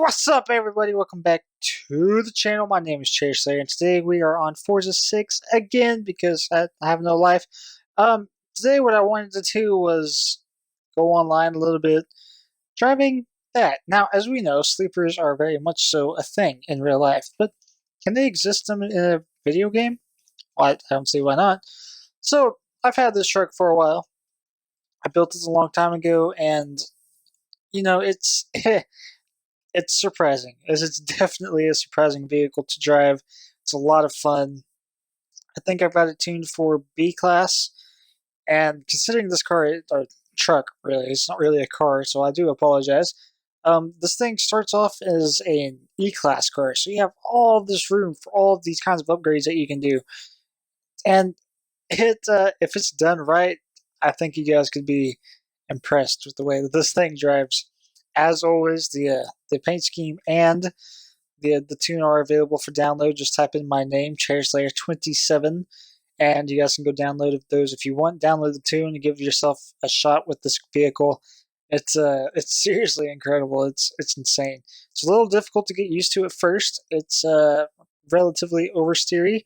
What's up, everybody? Welcome back to the channel. My name is Chase Slayer, and today we are on Forza 6 again because I have no life. Today what I wanted to do was go online a little bit, driving that. Now, as we know, sleepers are very much so a thing in real life, but can they exist in a video game? Well, I don't see why not. So, I've had this truck for a while. I built it a long time ago, and, it's... It's surprising, as it's definitely a surprising vehicle to drive. It's a lot of fun. I think I've got it tuned for B class, and considering this car, or truck really, it's not really a car, so I do apologize. This thing starts off as an E class car, so you have all this room for all of these kinds of upgrades that you can do. And if it's done right, I think you guys could be impressed with the way that this thing drives. As always, the paint scheme and the tune are available for download. Just type in my name, ChairSlayer27, and you guys can go download those if you want. Download the tune and give yourself a shot with this vehicle. It's seriously incredible. It's insane. It's a little difficult to get used to at first. It's relatively oversteery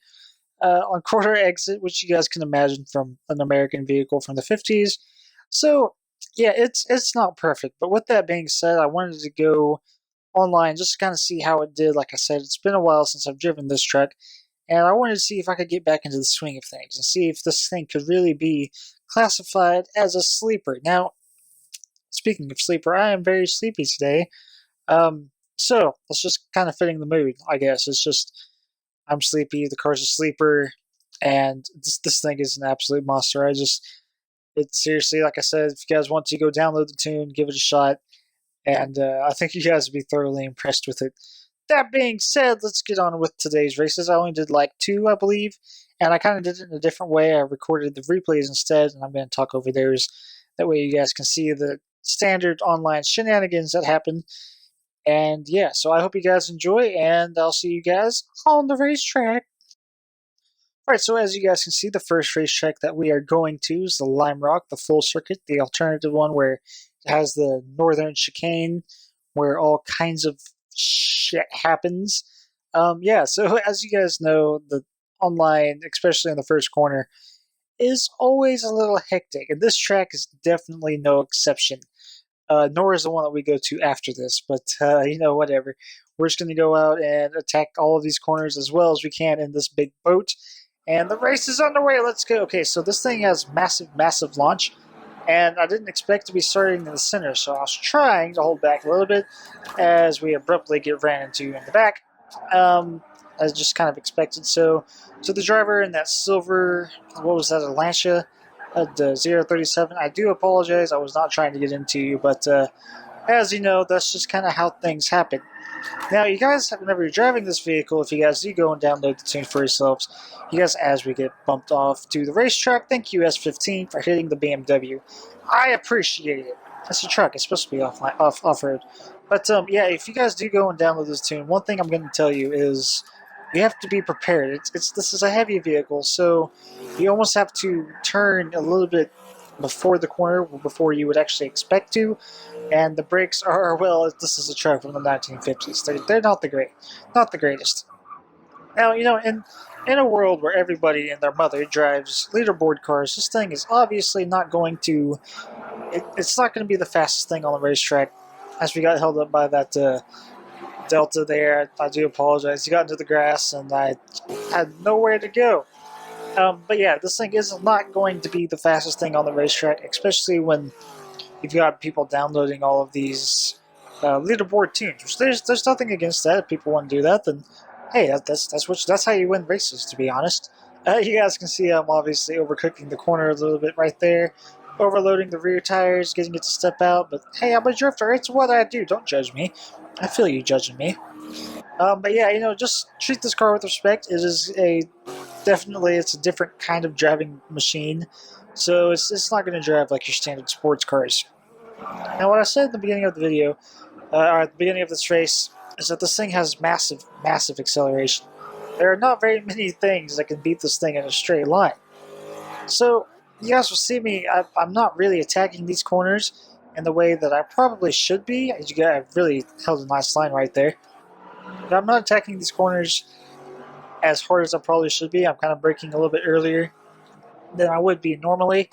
on quarter exit, which you guys can imagine from an American vehicle from the 50s. So yeah, it's not perfect. But with that being said, I wanted to go online just to kind of see how it did. Like I said, it's been a while since I've driven this truck, and I wanted to see if I could get back into the swing of things and see if this thing could really be classified as a sleeper. Now, speaking of sleeper, I am very sleepy today. So it's just kind of fitting the mood, I guess. It's just I'm sleepy, the car's a sleeper, and this thing is an absolute monster. It's seriously, like I said, if you guys want to go download the tune, give it a shot, and I think you guys will be thoroughly impressed with it. That being said, let's get on with today's races. I only did like two, I believe, and I kind of did it in a different way. I recorded the replays instead, and I'm going to talk over those. That way you guys can see the standard online shenanigans that happen. And yeah, so I hope you guys enjoy, and I'll see you guys on the racetrack. Alright, so as you guys can see, the first racetrack that we are going to is the Lime Rock, the full circuit, the alternative one where it has the northern chicane, where all kinds of shit happens. Yeah, so as you guys know, the online, especially in the first corner, is always a little hectic, and this track is definitely no exception. Nor is the one that we go to after this, but whatever. We're just going to go out and attack all of these corners as well as we can in this big boat. And the race is underway. Let's go. Okay, so this thing has massive launch, and I didn't expect to be starting in the center, so I was trying to hold back a little bit as we abruptly get ran into in the back, as just kind of expected. So the driver in that silver, what was that, a Lancia, the 037, I do apologize. I was not trying to get into you, but as you know, that's just kind of how things happen. Now, you guys, whenever you're driving this vehicle, if you guys do go and download the tune for yourselves, you guys, as we get bumped off to the racetrack, thank you, S15, for hitting the BMW. I appreciate it. It's a truck. It's supposed to be off-road. But, yeah, if you guys do go and download this tune, one thing I'm going to tell you is you have to be prepared. This is a heavy vehicle, so you almost have to turn a little bit before the corner, before you would actually expect to. And the brakes are, well, this is a truck from the 1950s. They're not the greatest. Now, in a world where everybody and their mother drives leaderboard cars, this thing is obviously not going to, it's not going to be the fastest thing on the racetrack. As we got held up by that Delta there, I do apologize. You got into the grass and I had nowhere to go. But yeah, this thing is not going to be the fastest thing on the racetrack, especially when you've got people downloading all of these leaderboard tunes. Which there's nothing against that. If people want to do that, then hey, that's how you win races. To be honest, you guys can see I'm obviously overcooking the corner a little bit right there, overloading the rear tires, getting it to step out. But hey, I'm a drifter. It's what I do. Don't judge me. I feel you judging me. But yeah, just treat this car with respect. It is definitely it's a different kind of driving machine. So it's not going to drive like your standard sports cars. Now, what I said at the beginning of the video, or at the beginning of this race, is that this thing has massive acceleration. There are not very many things that can beat this thing in a straight line. So, you guys will see me, I'm not really attacking these corners, in the way that I probably should be. As you guys have really held a nice line right there. But I'm not attacking these corners as hard as I probably should be. I'm kind of braking a little bit earlier than I would be normally.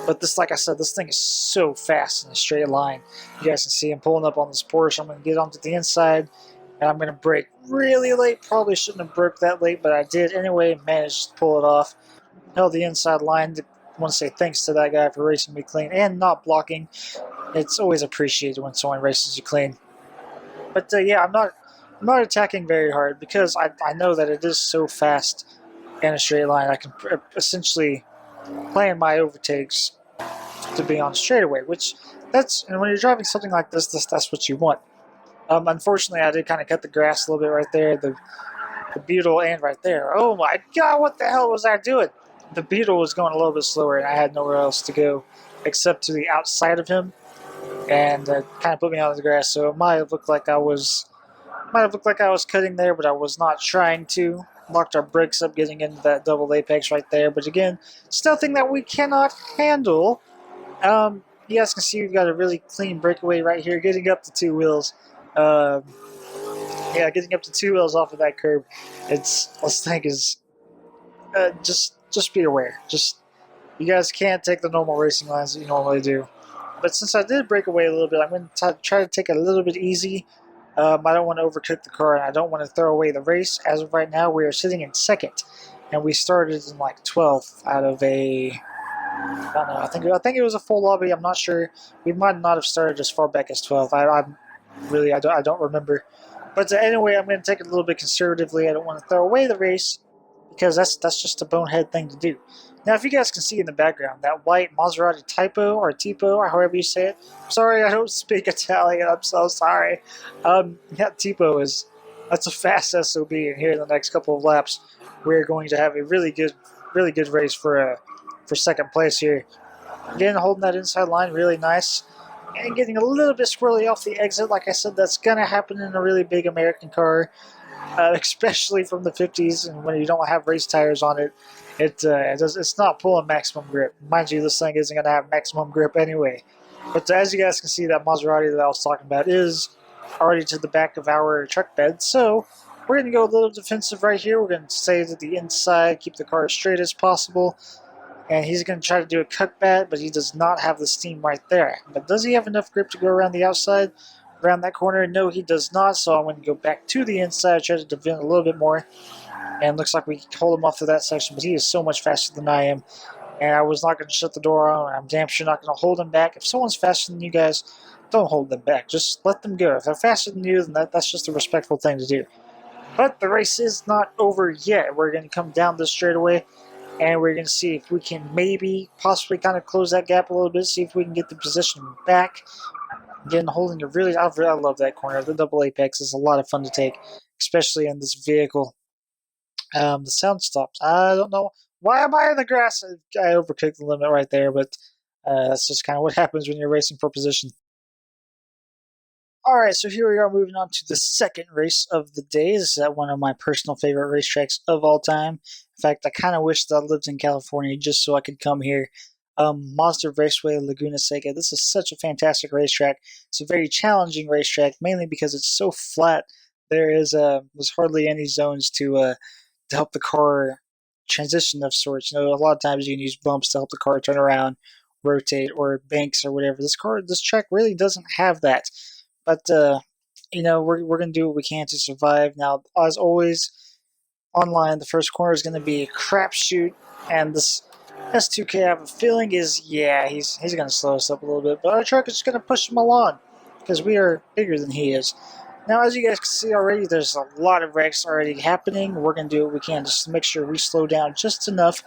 But this, like I said, this thing is so fast in a straight line. You guys can see I'm pulling up on this Porsche. I'm going to get onto the inside, and I'm going to brake really late. Probably shouldn't have braked that late, but I did anyway and managed to pull it off. Held the inside line. I want to say thanks to that guy for racing me clean and not blocking. It's always appreciated when someone races you clean. But yeah, I'm not attacking very hard because I know that it is so fast in a straight line. I can essentially plan my overtakes to be on straightaway, which and when you're driving something like that's what you want. Unfortunately, I did kind of cut the grass a little bit right there. The Beetle and right there. Oh my God, what the hell was I doing? The Beetle was going a little bit slower, and I had nowhere else to go except to the outside of him, and kind of put me out of the grass. So it might have looked like I was cutting there, but I was not trying to. Locked our brakes up getting into that double apex right there. But again, it's nothing that we cannot handle. You guys can see we've got a really clean breakaway right here, getting up to two wheels. Yeah, getting up to two wheels off of that curb. This thing is just be aware. You guys can't take the normal racing lines that you normally do. But since I did break away a little bit, I'm going to try to take it a little bit easy. I don't want to overcook the car, and I don't want to throw away the race. As of right now, we are sitting in second, and we started in like 12th out of a. I don't know. I think it was a full lobby. I'm not sure. We might not have started as far back as 12th. I don't remember. But anyway, I'm going to take it a little bit conservatively. I don't want to throw away the race because that's just a bonehead thing to do. Now, if you guys can see in the background, that white Maserati Typo or Tipo or however you say it. Sorry, I don't speak Italian. I'm so sorry. Yeah, Tipo that's a fast SOB, and here in the next couple of laps, we're going to have a really good race for second place here. Again, holding that inside line really nice. And getting a little bit squirrely off the exit. Like I said, that's going to happen in a really big American car, especially from the 50s, and when you don't have race tires on it, it's not pulling maximum grip. Mind you, this thing isn't going to have maximum grip anyway. But as you guys can see, that Maserati that I was talking about is already to the back of our truck bed. So we're going to go a little defensive right here. We're going to stay to the inside, keep the car as straight as possible. And he's going to try to do a cutback, but he does not have the steam right there. But does he have enough grip to go around the outside, around that corner? No, he does not. So I'm going to go back to the inside, try to defend a little bit more. And looks like we can hold him off to that section, but he is so much faster than I am. And I was not going to shut the door on, and I'm damn sure not going to hold him back. If someone's faster than you guys, don't hold them back. Just let them go. If they're faster than you, then that's just a respectful thing to do. But the race is not over yet. We're going to come down this straightaway, and we're going to see if we can possibly kind of close that gap a little bit, see if we can get the position back. Again, holding I love that corner. The double apex is a lot of fun to take, especially in this vehicle. The sound stopped. I don't know. Why am I in the grass? I overcooked the limit right there, but that's just kind of what happens when you're racing for position. Alright, so here we are moving on to the second race of the day. This is at one of my personal favorite racetracks of all time. In fact, I kind of wish that I lived in California just so I could come here. Mazda Raceway, Laguna Seca. This is such a fantastic racetrack. It's a very challenging racetrack, mainly because it's so flat. There's hardly any zones to help the car transition of sorts. A lot of times you can use bumps to help the car turn around, rotate, or banks or whatever. This track really doesn't have that. But we're gonna do what we can to survive. Now, as always, online the first corner is gonna be a crapshoot, and this S2K, I have a feeling he's gonna slow us up a little bit. But our truck is just gonna push him along because we are bigger than he is. Now, as you guys can see already, there's a lot of wrecks already happening. We're going to do what we can just to make sure we slow down just enough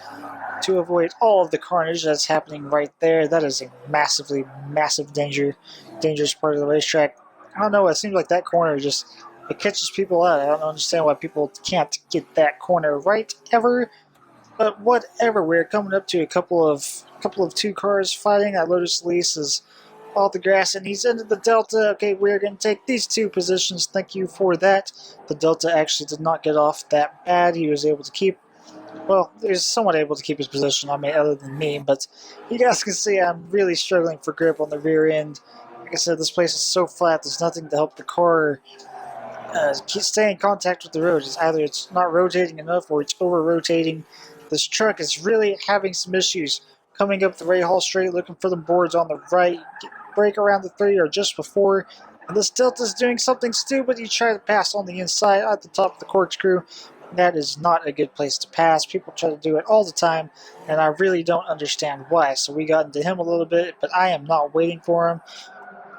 to avoid all of the carnage that's happening right there. That is a massive dangerous part of the racetrack. I don't know, it seems like that corner it catches people out. I don't understand why people can't get that corner right ever. But whatever, we're coming up to a couple of two cars fighting. That Lotus Elise is off the grass, and he's into the Delta. Okay, we're going to take these two positions. Thank you for that. The Delta actually did not get off that bad. He was able to keep Well, he's somewhat able to keep his position on me, other than me, but you guys can see I'm really struggling for grip on the rear end. Like I said, this place is so flat, there's nothing to help the car stay in contact with the road. It's either it's not rotating enough or it's over rotating. This truck is really having some issues. Coming up the Ray Hall Straight, looking for the boards on the right, brake around the 3 or just before. And this Delta's doing something stupid. You try to pass on the inside at the top of the corkscrew. That is not a good place to pass. People try to do it all the time, and I really don't understand why. So we got into him a little bit, but I am not waiting for him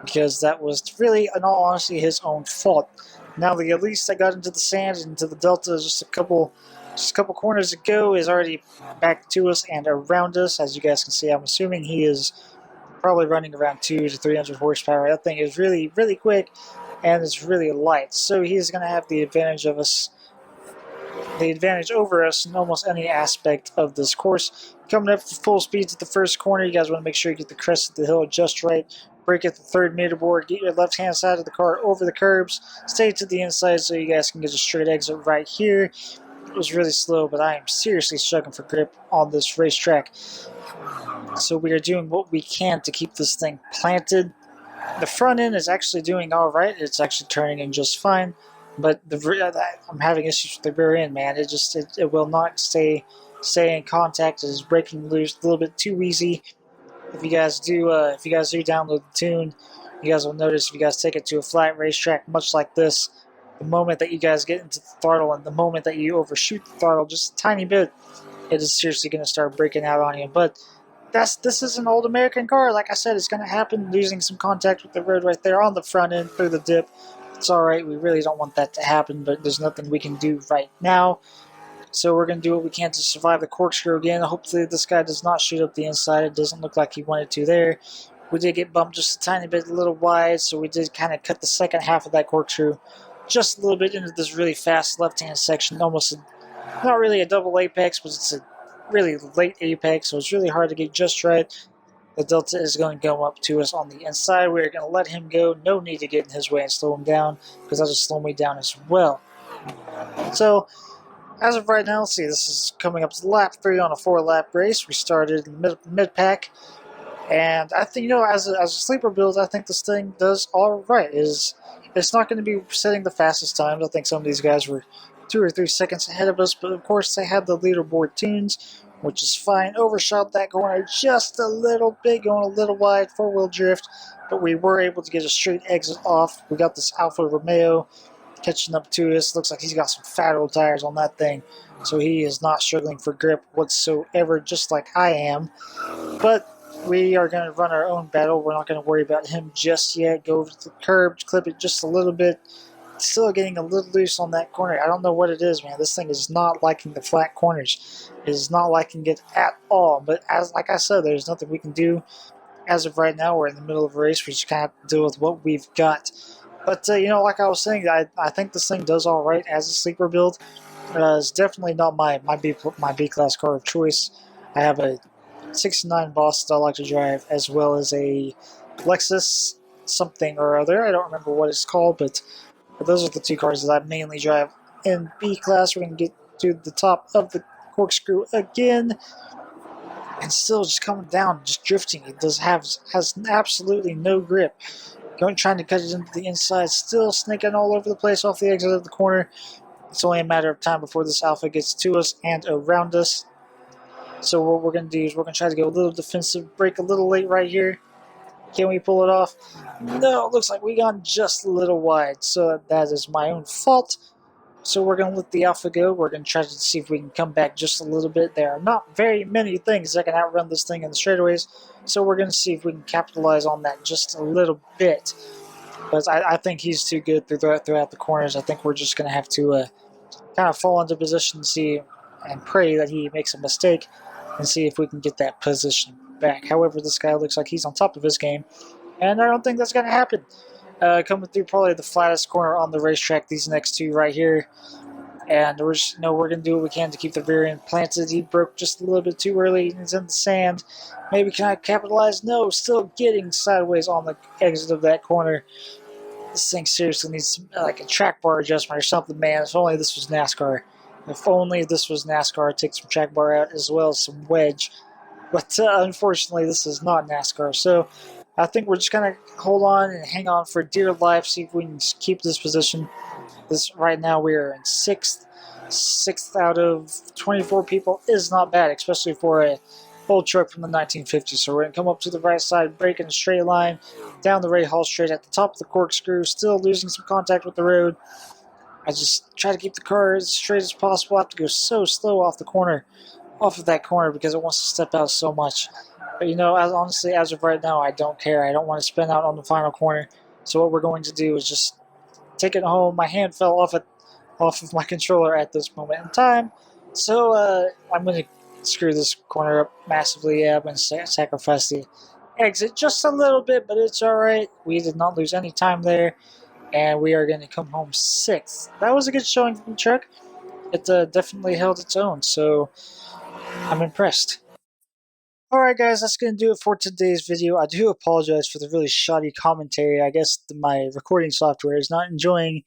because that was really, in all honesty, his own fault. Now the at least I got into the sand and into the delta just a couple corners ago is already back to us and around us. As you guys can see, I'm assuming he is probably running around 2 to 300 horsepower. That thing is really, really quick and it's really light. So he's going to have the advantage of us, the advantage over us in almost any aspect of this course. Coming up for full speeds at the first corner, you guys want to make sure you get the crest of the hill just right. Brake at the 3rd meter board, get your left-hand side of the car over the curbs, stay to the inside so you guys can get a straight exit right here. It was really slow, but I am seriously struggling for grip on this racetrack. So we are doing what we can to keep this thing planted. The front end is actually doing all right. It's actually turning in just fine, but I'm having issues with the rear end, man. It will not stay in contact. It is breaking loose a little bit too easy. If you guys do download the tune, you guys will notice if you guys take it to a flat racetrack, much like this, the moment that you guys get into the throttle and the moment that you overshoot the throttle just a tiny bit, it is seriously going to start breaking out on you. But this is an old American car. Like I said, it's going to happen, losing some contact with the road right there on the front end through the dip. It's all right. We really don't want that to happen, but there's nothing we can do right now. So we're going to do what we can to survive the corkscrew again. Hopefully this guy does not shoot up the inside. It doesn't look like he wanted to there. We did get bumped just a tiny bit, a little wide, so we did kind of cut the second half of that corkscrew just a little bit into this really fast left-hand section. Not really a double apex, but it's a really late apex, so it's really hard to get just right. The Delta is going to go up to us on the inside. We're going to let him go. No need to get in his way and slow him down, because that'll just slow me down as well. So as of right now, let's see, this is coming up to lap 3 on a 4-lap race. We started in the mid-pack, and I think, as a sleeper build, I think this thing does all right. It's not going to be setting the fastest times. I think some of these guys were 2 or 3 seconds ahead of us, but of course they had the leaderboard tunes, which is fine. Overshot that corner just a little bit, going a little wide, 4-wheel drift, but we were able to get a straight exit off. We got this Alfa Romeo catching up to us. Looks like he's got some fat old tires on that thing, so he is not struggling for grip whatsoever, just like I am. But we are going to run our own battle. We're not going to worry about him just yet. Go over to the curb, clip it just a little bit. Still getting a little loose on that corner. I don't know what it is, man. This thing is not liking the flat corners. It is not liking it at all. But like I said, there's nothing we can do. As of right now, we're in the middle of a race. We just kind of have to deal with what we've got. But, like I was saying, I think this thing does all right as a sleeper build. It's definitely not my B-class car of choice. I have a 69 Boss that I like to drive, as well as a Lexus something or other. I don't remember what it's called, but those are the 2 cars that I mainly drive in B-class. We're going to get to the top of the corkscrew again. And still just coming down, just drifting. It has absolutely no grip. Trying to cut it into the inside, still snaking all over the place off the exit of the corner. It's only a matter of time before this Alpha gets to us and around us. So what we're going to do is we're going to try to go a little defensive, brake a little late right here. Can we pull it off? No, it looks like we got just a little wide, so that is my own fault. So we're going to let the Alpha go. We're going to try to see if we can come back just a little bit. There are not very many things that can outrun this thing in the straightaways, so we're going to see if we can capitalize on that just a little bit. But I think he's too good throughout the corners. I think we're just going to have to kind of fall into position and pray that he makes a mistake and see if we can get that position back. However, this guy looks like he's on top of his game, and I don't think that's going to happen. Coming through probably the flattest corner on the racetrack, these next 2 right here. And we're going to do what we can to keep the rear end planted. He broke just a little bit too early. He's in the sand. Maybe can I capitalize? No, still getting sideways on the exit of that corner. This thing seriously needs like a track bar adjustment or something, man. If only this was NASCAR. If only this was NASCAR, take some track bar out as well as some wedge. But unfortunately, this is not NASCAR. So I think we're just gonna hold on and hang on for dear life. See if we can keep this position. This right now we are in sixth. Sixth out of 24 people is not bad, especially for a old truck from the 1950s. So we're gonna come up to the right side, break in a straight line, down the Ray Hall straight at the top of the corkscrew, still losing some contact with the road. I just try to keep the car as straight as possible. I have to go so slow off the corner, off of that corner because it wants to step out so much. But honestly, as of right now, I don't care. I don't want to spin out on the final corner. So what we're going to do is just take it home. My hand fell off of my controller at this moment in time. So I'm going to screw this corner up massively. Yeah, I'm going to sacrifice the exit just a little bit, but it's all right. We did not lose any time there, and we are going to come home sixth. That was a good showing from the truck. It definitely held its own, so I'm impressed. Alright guys, that's going to do it for today's video. I do apologize for the really shoddy commentary. I guess my recording software is not enjoying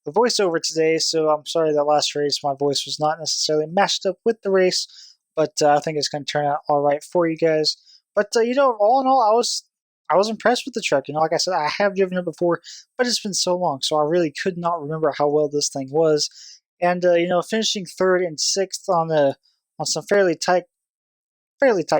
the voiceover today, so I'm sorry that last race my voice was not necessarily matched up with the race, but I think it's going to turn out alright for you guys. But all in all, I was impressed with the truck. Like I said, I have driven it before, but it's been so long, so I really could not remember how well this thing was. And finishing third and sixth on some fairly tight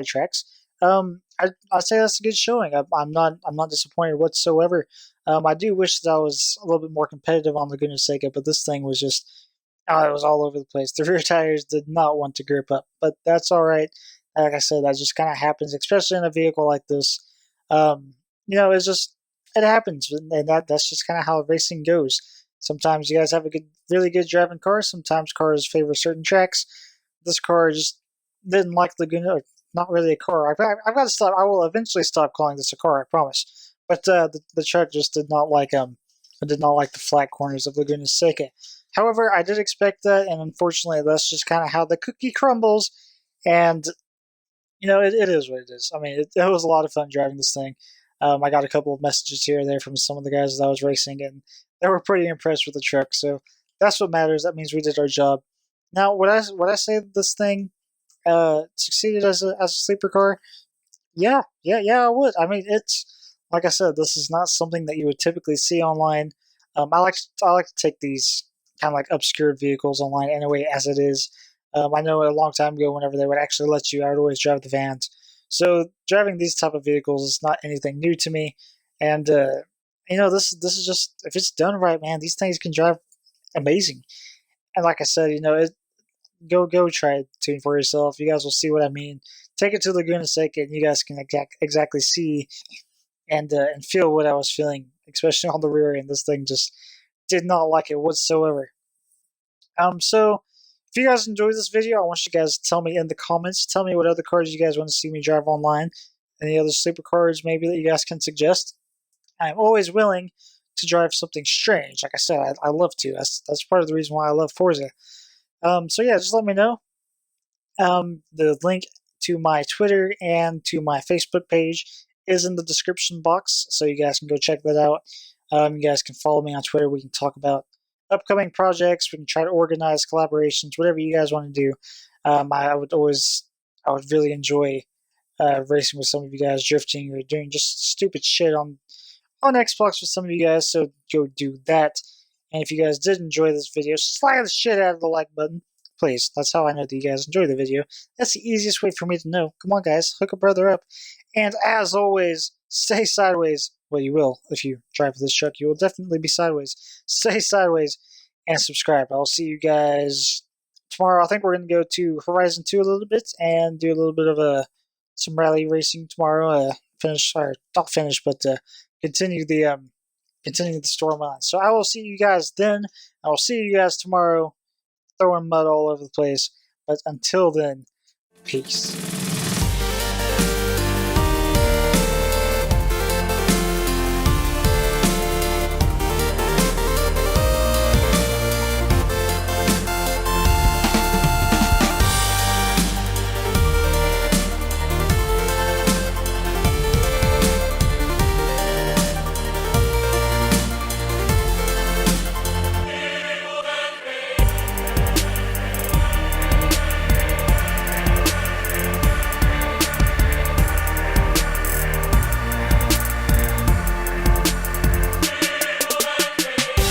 tracks. I'd say that's a good showing. I'm not disappointed whatsoever. I do wish that I was a little bit more competitive on Laguna Seca, but this thing was just it was all over the place. The rear tires did not want to grip up, but that's all right. Like I said, that just kind of happens, especially in a vehicle like this. It's just it happens, and that's just kind of how racing goes. Sometimes you guys have really good driving cars. Sometimes cars favor certain tracks. This car just didn't like Laguna. Not really a car. I've got to stop. I will eventually stop calling this a car. I promise. But the truck just did not like I did not like the flat corners of Laguna Seca. However, I did expect that, and unfortunately, that's just kind of how the cookie crumbles. And it is what it is. I mean, it was a lot of fun driving this thing. I got a couple of messages here and there from some of the guys that I was racing, and they were pretty impressed with the truck. So that's what matters. That means we did our job. Now, would I say this thing succeeded as a sleeper car? Yeah, I would. I mean, it's like I said, this is not something that you would typically see online. I like to take these kind of like obscure vehicles online anyway, as it is. I know a long time ago, whenever they would actually let you, I would always drive the vans. So driving these type of vehicles is not anything new to me, and this is just if it's done right, man, these things can drive amazing. And like I said, go try it tune for yourself. You guys will see what I mean. Take it to Laguna Seca, and you guys can exactly see and feel what I was feeling, especially on the rear end. This thing just did not like it whatsoever. So if you guys enjoyed this video, I want you guys to tell me in the comments. Tell me what other cars you guys want to see me drive online. Any other sleeper cars maybe that you guys can suggest. I'm always willing to drive something strange. Like I said, I love to. That's part of the reason why I love Forza. So yeah, just let me know. The link to my Twitter and to my Facebook page is in the description box, so you guys can go check that out. You guys can follow me on Twitter. We can talk about upcoming projects. We can try to organize collaborations, whatever you guys want to do. I would really enjoy racing with some of you guys, drifting or doing just stupid shit on Xbox with some of you guys. So go do that. And if you guys did enjoy this video, slide the shit out of the like button. Please, that's how I know that you guys enjoy the video. That's the easiest way for me to know. Come on, guys, hook a brother up. And as always, stay sideways. Well, you will. If you drive this truck, you will definitely be sideways. Stay sideways and subscribe. I'll see you guys tomorrow. I think we're going to go to Horizon 2 a little bit and do a little bit of some rally racing tomorrow. Not finish, but continue the storyline. So I will see you guys then. I will see you guys tomorrow. Throwing mud all over the place. But until then, peace.